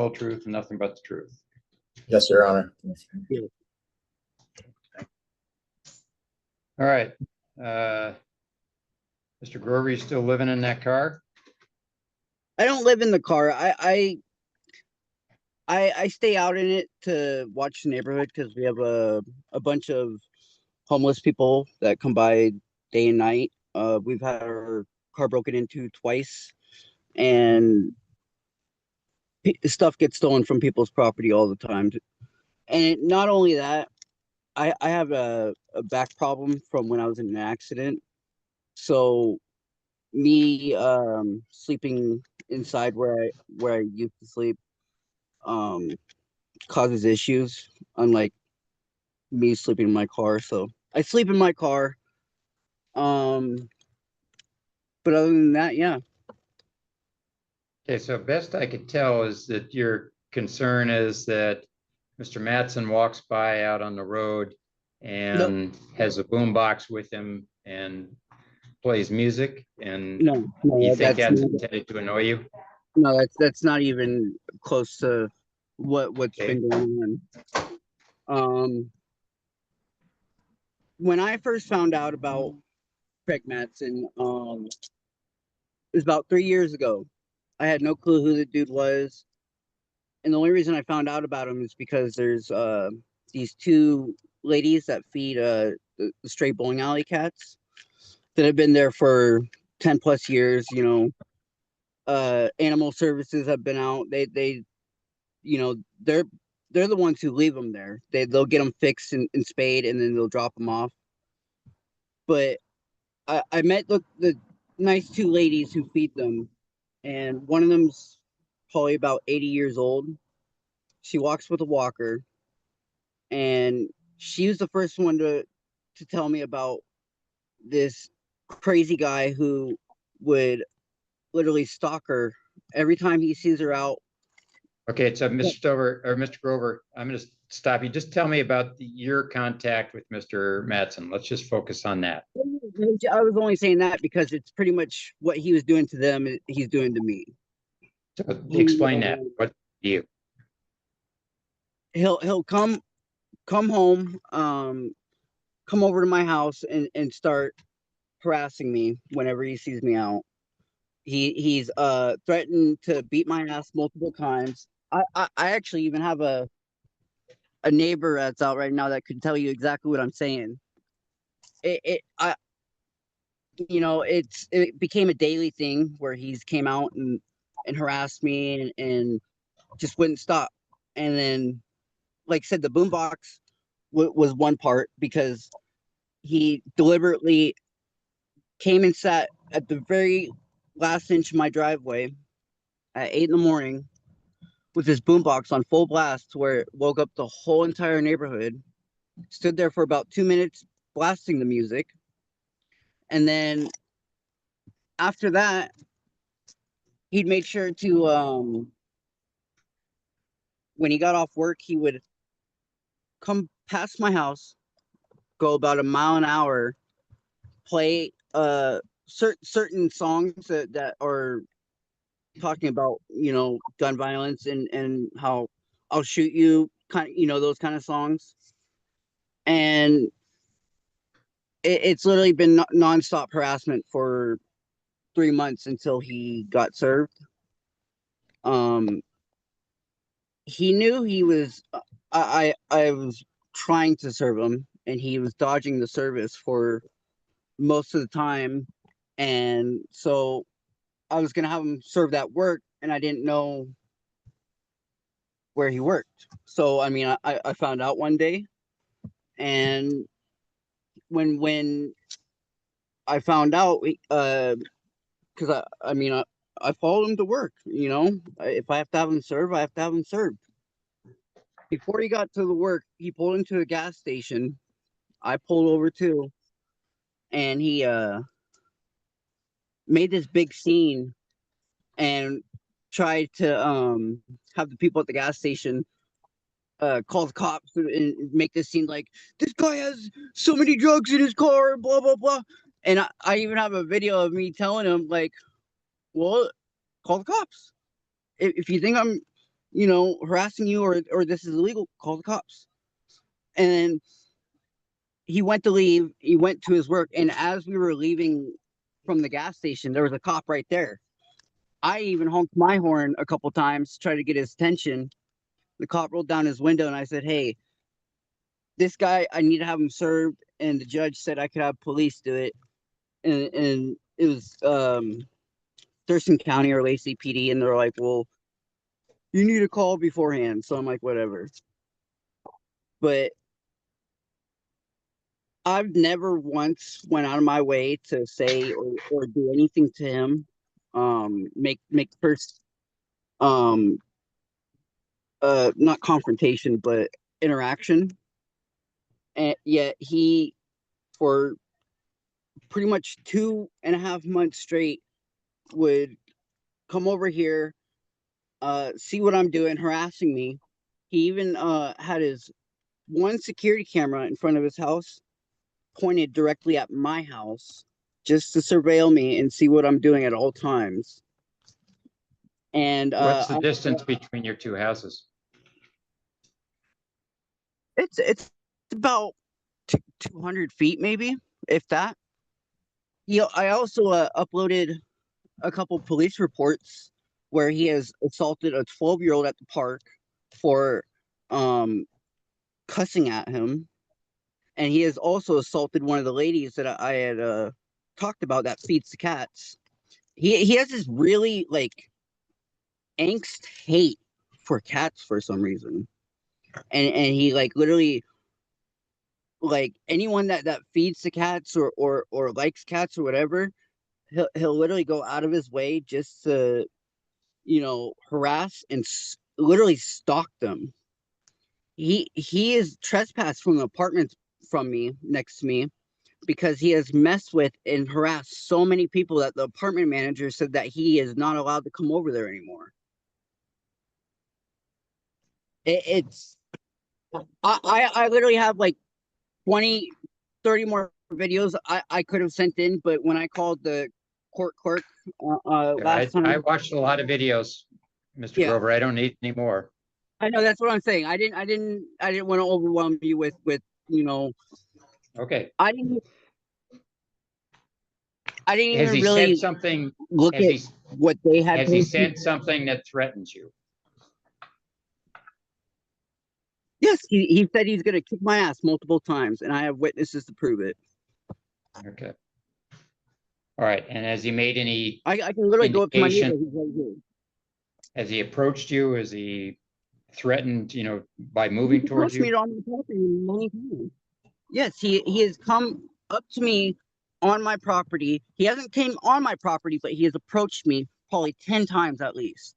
whole truth and nothing but the truth? Yes, Your Honor. All right. Mr. Grover, you still living in that car? I don't live in the car. I stay out in it to watch the neighborhood because we have a bunch of homeless people that come by day and night. We've had our car broken into twice, and stuff gets stolen from people's property all the time. And not only that, I have a back problem from when I was in an accident. So me sleeping inside where I used to sleep causes issues, unlike me sleeping in my car. So I sleep in my car. But other than that, yeah. Okay, so best I could tell is that your concern is that Mr. Mattson walks by out on the road and has a boombox with him and plays music, and No, you think that's not, intended to annoy you? no, that's not even close to what's Okay. been going on. When I first found out about Craig Mattson, it was about 3 years ago. I had no clue who the dude was. And the only reason I found out about him is because there's these two ladies that feed the stray bowling alley cats that have been there for 10 plus years. You know, animal services have been out. They you know, they're the ones who leave them there. They'll get them fixed and spayed, and then they'll drop them off. But I met the nice two ladies who feed them, and one of them's probably about 80 years old. She walks with a walker, and she was the first one to tell me about this crazy guy who would literally stalk her every time he sees her out. Okay, so Mr. Grover, I'm going to stop you. Just tell me about your contact with Mr. Mattson. Let's just focus on that. I was only saying that because it's pretty much what he was doing to them, he's doing to me. So explain that. What do you? He'll come home, come over to my house and start harassing me whenever he sees me out. He's threatened to beat my ass multiple times. I actually even have a neighbor that's out right now that could tell you exactly what I'm saying. It became a daily thing where he's came out and harassed me and just wouldn't stop. And then, like I said, the boombox was one part because he deliberately came and sat at the very last inch of my driveway at 8 in the morning with his boombox on full blast, where it woke up the whole entire neighborhood. Stood there for about 2 minutes blasting the music, and then after that, he'd make sure to when he got off work, he would come past my house, go about a mile an hour, play certain songs that are talking about, you know, gun violence and how I'll shoot you, kind of, you know, those kind of songs. And it's literally been nonstop harassment for 3 months until he got served. He knew he was I was trying to serve him, and he was dodging the service for most of the time. And so I was gonna have him served at work, and I didn't know where he worked. So I mean, I found out one day, and when I found out, because I followed him to work. You know, if I have to have him served, I have to have him served. Before he got to the work, he pulled into a gas station. I pulled over too, and he made this big scene and tried to have the people at the gas station call the cops and make this scene like, this guy has so many drugs in his car, blah blah blah. And I even have a video of me telling him, like, well, call the cops. If you think I'm harassing you or this is illegal, call the cops. And he went to leave, he went to his work, and as we were leaving from the gas station, there was a cop right there. I even honked my horn a couple times to try to get his attention. The cop rolled down his window and I said, "Hey, this guy, I need to have him served." And the judge said I could have police do it. And it was Thurston County or Lacey PD, and they're like, "Well, you need a call beforehand." So I'm like, whatever. But I've never once went out of my way to say or do anything to him. Make first not confrontation, but interaction. And yet he, for pretty much 2.5 months straight, would come over here, see what I'm doing, harassing me. He even had his one security camera in front of his house pointed directly at my house just to surveil me and see what I'm doing at all times. And What's the distance between your two houses? it's about 200 feet, maybe, if that. I also uploaded a couple police reports where he has assaulted a 12-year-old at the park for cussing at him, and he has also assaulted one of the ladies that I had talked about that feeds the cats. He has this really like angst hate for cats for some reason, and he like literally, like, anyone that feeds the cats or likes cats or whatever, he'll literally go out of his way just to harass and literally stalk them. He is trespassed from the apartment from me next to me because he has messed with and harassed so many people that the apartment manager said that he is not allowed to come over there anymore. It's I literally have like 20, 30 more videos I could have sent in, but when I called the court clerk last time, I watched a lot of videos, Mr. yeah, Grover. I don't need any more. I know that's what I'm saying. I didn't want to overwhelm you with Okay. I didn't Has even he really said something? look Has at he what they had has he posted. said something that threatens you? Yes, he said he's going to kick my ass multiple times, and I have witnesses to prove it. Okay. All right. And has he made any I can literally go up to my neighbor. indication? He's right here. Has he approached you? Has he threatened, by He moving towards approached me you? on my property many times. Yes, he has come up to me on my property. He hasn't came on my property, but he has approached me probably 10 times at least.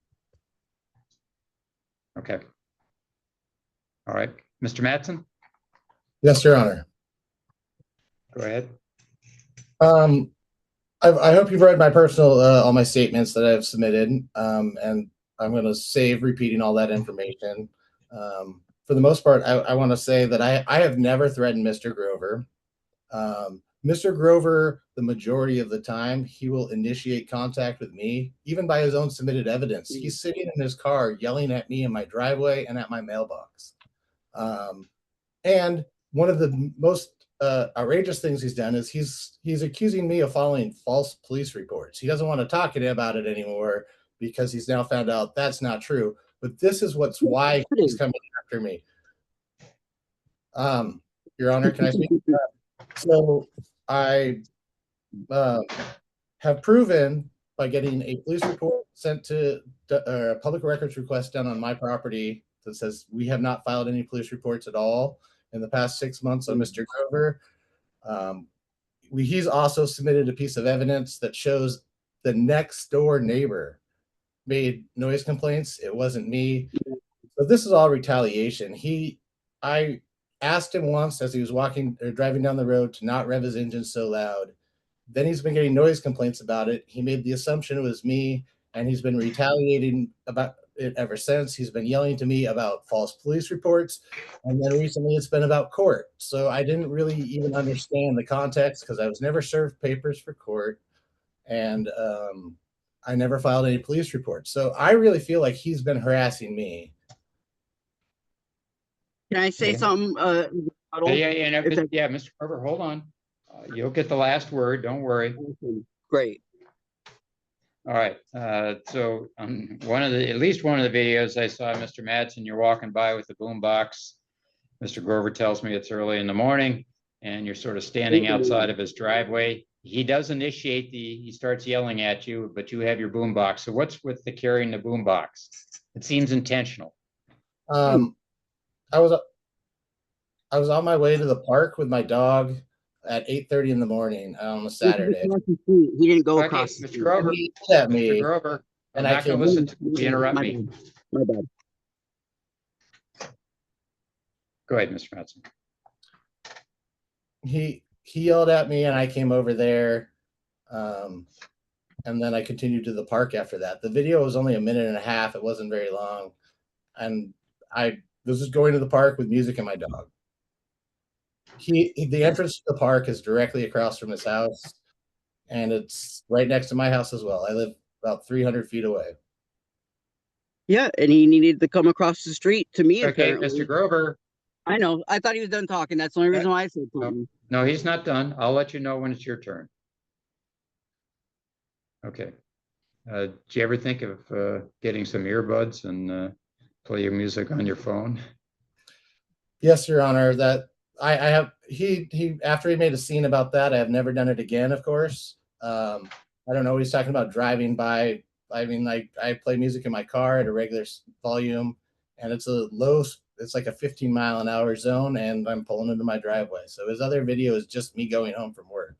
Okay. All right. Mr. Mattson, Yes, Your Honor. go ahead. I hope you've read my personal, all my statements that I've submitted, and I'm going to save repeating all that information. For the most part, I want to say that I have never threatened Mr. Grover. Mr. Grover, the majority of the time, he will initiate contact with me, even by his own submitted evidence. He's sitting in his car yelling at me in my driveway and at my mailbox. And one of the most outrageous things he's done is he's accusing me of following false police reports. He doesn't want to talk to me about it anymore because he's now found out that's not true. But this is why he's coming after me. Your Honor, can I speak? So I have proven by getting a police report sent to a public records request done on my property that says we have not filed any police reports at all in the past 6 months on Mr. Grover. He's also submitted a piece of evidence that shows the next door neighbor made noise complaints. It wasn't me. So this is all retaliation. I asked him once as he was walking or driving down the road to not rev his engine so loud. Then he's been getting noise complaints about it. He made the assumption it was me, and he's been retaliating about it ever since. He's been yelling to me about false police reports, and then recently it's been about court. So I didn't really even understand the context because I was never served papers for court. And I never filed any police reports. So I really feel like he's been harassing me. Can I say Yeah. something? Yeah, Mr. Grover, hold on. You'll get the last word. Don't worry. Great. All right. So on at least one of the videos I saw, Mr. Madsen, you're walking by with the boombox. Mr. Grover tells me it's early in the morning and you're sort of standing outside of his driveway. He does initiate he starts yelling at you, but you have your boombox. So what's with the carrying the boombox? It seems intentional. I was on my way to the park with my dog at 8:30 in the morning on a Saturday. He didn't go Okay, across. Mr. Grover. He yelled at me, Mr. Grover, I'm and I not going to came. listen to you interrupt me. My bad. Go ahead, Mr. Madsen. He yelled at me, and I came over there, and then I continued to the park after that. The video was only a minute and a half. It wasn't very long, and I was just going to the park with music and my dog. The entrance to the park is directly across from his house, and it's right next to my house as well. I live about 300 feet away. Yeah, and he needed to come across the street to me. Okay, Apparently. Mr. Grover. I know. I thought he was done talking. That's the only reason why I said something. No, he's not done. I'll let you know when it's your turn. Okay. Do you ever think of getting some earbuds and play your music on your phone? Yes, Your Honor. That I have. He after he made a scene about that, I have never done it again. Of course. I don't know. He's talking about driving by. I mean, I play music in my car at a regular volume, and it's a low. It's like a 15-mile-an-hour zone, and I'm pulling into my driveway. So his other video is just me going home from work.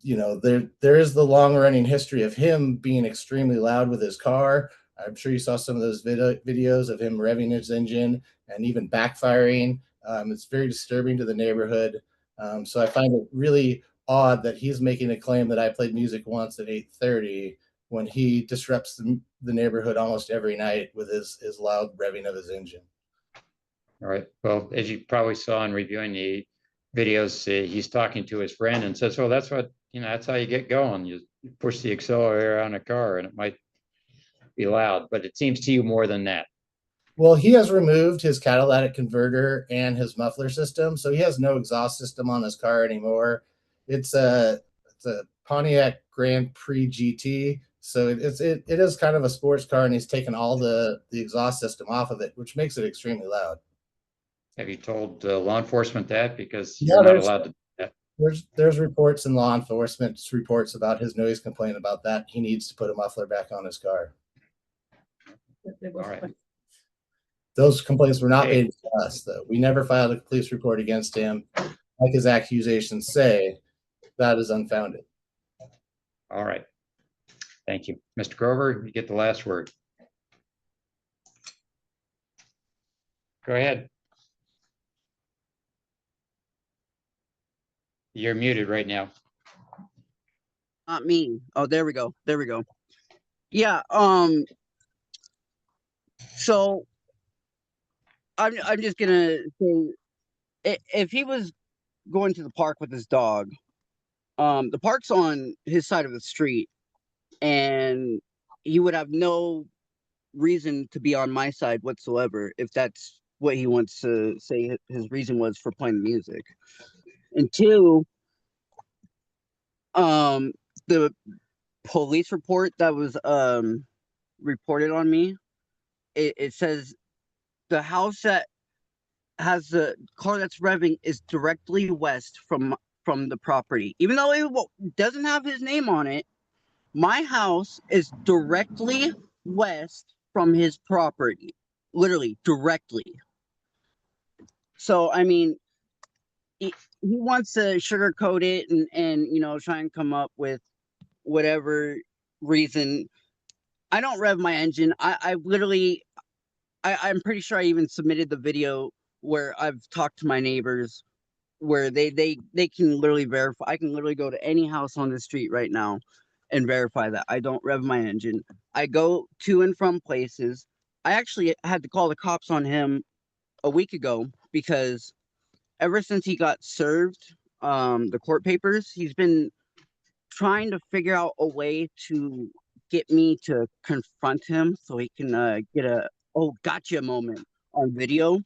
You know, there is the long-running history of him being extremely loud with his car. I'm sure you saw some of those videos of him revving his engine and even backfiring. It's very disturbing to the neighborhood. So I find it really odd that he's making a claim that I played music once at 8:30 when he disrupts the neighborhood almost every night with his loud revving of his engine. All right. Well, as you probably saw in reviewing the videos, he's talking to his friend and says, well, that's how you get going. You push the accelerator on a car and it might be loud, but it seems to you more than that. Well, he has removed his catalytic converter and his muffler system, so he has no exhaust system on his car anymore. It's a Pontiac Grand Prix GT, so it is kind of a sports car, and he's taken all the exhaust system off of it, which makes it extremely loud. Have you told law enforcement that? Because you're not allowed to do that. There's reports in law enforcement reports about his noise complaint about that. He needs to put a muffler back on his car. All right. Those complaints were not made to us, though. We never filed a police report against him. Like his accusations say, that is unfounded. All right. Thank you. Mr. Grover, you get the last word. Go ahead. You're muted right now. Not me. Oh, there we go. There we go. Yeah. So I'm just gonna say, if he was going to the park with his dog, the park's on his side of the street, and he would have no reason to be on my side whatsoever if that's what he wants to say his reason was for playing music. And two, the police report that was reported on me, it says the house that has the car that's revving is directly west from the property. Even though it doesn't have his name on it, my house is directly west from his property. Literally directly. So I mean, he wants to sugarcoat it and try and come up with whatever reason. I don't rev my engine. I'm pretty sure I even submitted the video where I've talked to my neighbors where they can literally verify. I can literally go to any house on the street right now and verify that I don't rev my engine. I go to and from places. I actually had to call the cops on him a week ago because ever since he got served the court papers, he's been trying to figure out a way to get me to confront him so he can get a "oh gotcha" moment on video.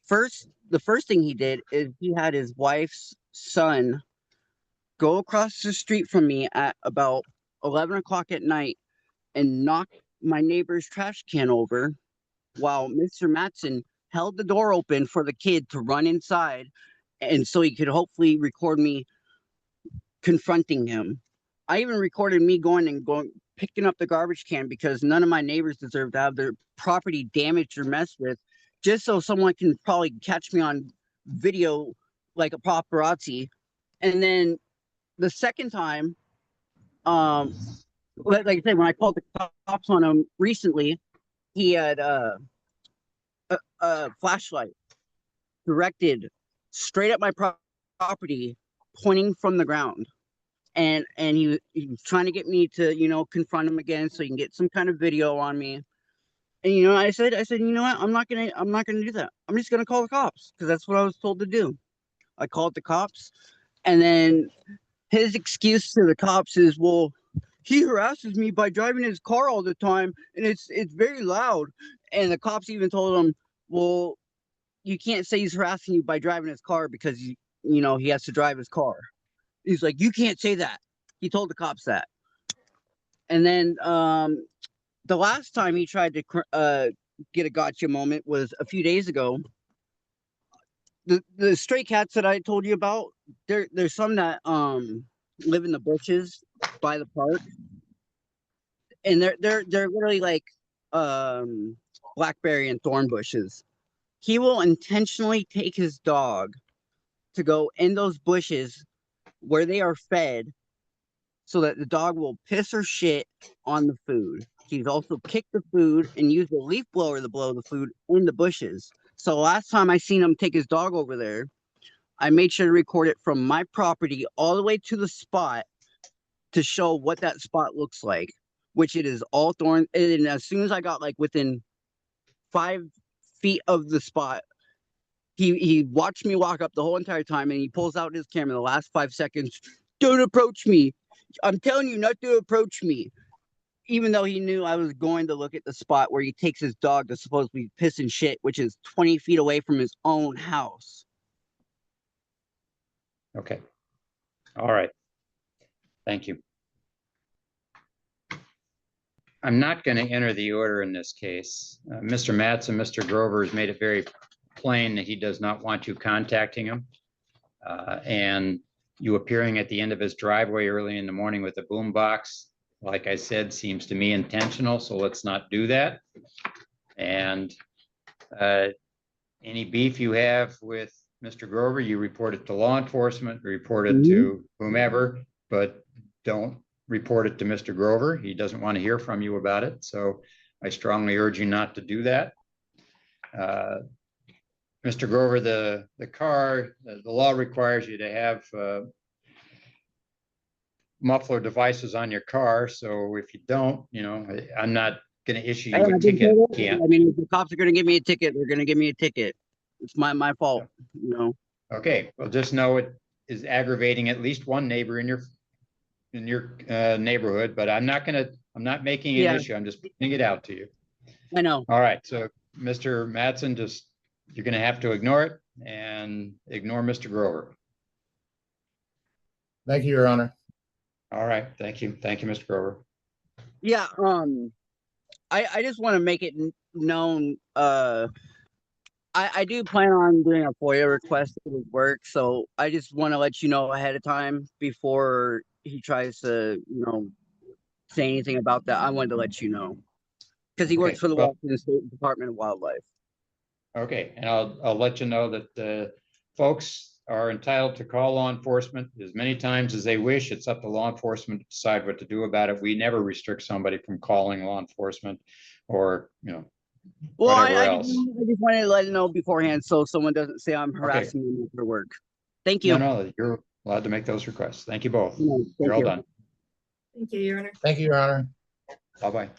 The first thing he did is he had his wife's son go across the street from me at about 11 o'clock at night and knock my neighbor's trash can over while Mr. Matson held the door open for the kid to run inside, and so he could hopefully record me confronting him. I even recorded me going picking up the garbage can because none of my neighbors deserve to have their property damaged or messed with, just so someone can probably catch me on video like a paparazzi. And then the second time, like I said, when I called the cops on him recently, he had a flashlight directed straight at my property, pointing from the ground. And he was trying to get me to, you know, confront him again so he can get some kind of video on me. And you know, I said, you know what, I'm not gonna do that. I'm just gonna call the cops because that's what I was told to do. I called the cops, and then his excuse to the cops is, well, he harasses me by driving his car all the time, and it's very loud. And the cops even told him, well, you can't say he's harassing you by driving his car because you know he has to drive his car. He's like, you can't say that. He told the cops that. And then the last time he tried to get a gotcha moment was a few days ago. The stray cats that I told you about, there's some that live in the bushes by the park, and they're literally like blackberry and thorn bushes. He will intentionally take his dog to go in those bushes where they are fed so that the dog will piss or shit on the food. He's also kicked the food and used a leaf blower to blow the food in the bushes. So last time I seen him take his dog over there, I made sure to record it from my property all the way to the spot to show what that spot looks like, which it is all thorn. And as soon as I got like within 5 feet of the spot, he watched me walk up the whole entire time, and he pulls out his camera the last 5 seconds. Don't approach me. I'm telling you not to approach me. Even though he knew I was going to look at the spot where he takes his dog to supposedly piss and shit, which is 20 feet away from his own house. Okay. All right. Thank you. I'm not going to enter the order in this case. Mr. Matson, Mr. Grover has made it very plain that he does not want you contacting him. And you appearing at the end of his driveway early in the morning with a boombox, like I said, seems to me intentional, so let's not do that. And any beef you have with Mr. Grover, you report it to law enforcement, report it to whomever, but don't report it to Mr. Grover. He doesn't want to hear from you about it, so I strongly urge you not to do that. Mr. Grover, the car, the law requires you to have muffler devices on your car. So if you don't, you know, I'm not going to issue you a ticket. I mean, if the cops are going to give me a ticket, they're going to give me a ticket. It's my fault, you know. Okay, well, just know it is aggravating at least one neighbor in your neighborhood, but I'm not making an issue. I'm just putting it out to you. I know. All right, so Mr. Matson, you're going to have to ignore it and ignore Mr. Grover. Thank you, Your Honor. All right, thank you, Mr. Grover. Yeah, I just want to make it known. I do plan on doing a FOIA request at his work, so I just want to let you know ahead of time before he tries to, you know, say anything about that. I wanted to let you know because he works for the Washington State Department of Wildlife. Okay, and I'll let you know that folks are entitled to call law enforcement as many times as they wish. It's up to law enforcement to decide what to do about it. We never restrict somebody from calling law enforcement or, you know, well, whatever I else. just wanted to let you know beforehand so someone doesn't say I'm harassing them for work. Thank you. No, you're allowed to make those requests. Thank you both. No, You're all done. Thank you, Your Honor. Thank you, Your Honor. Bye-bye.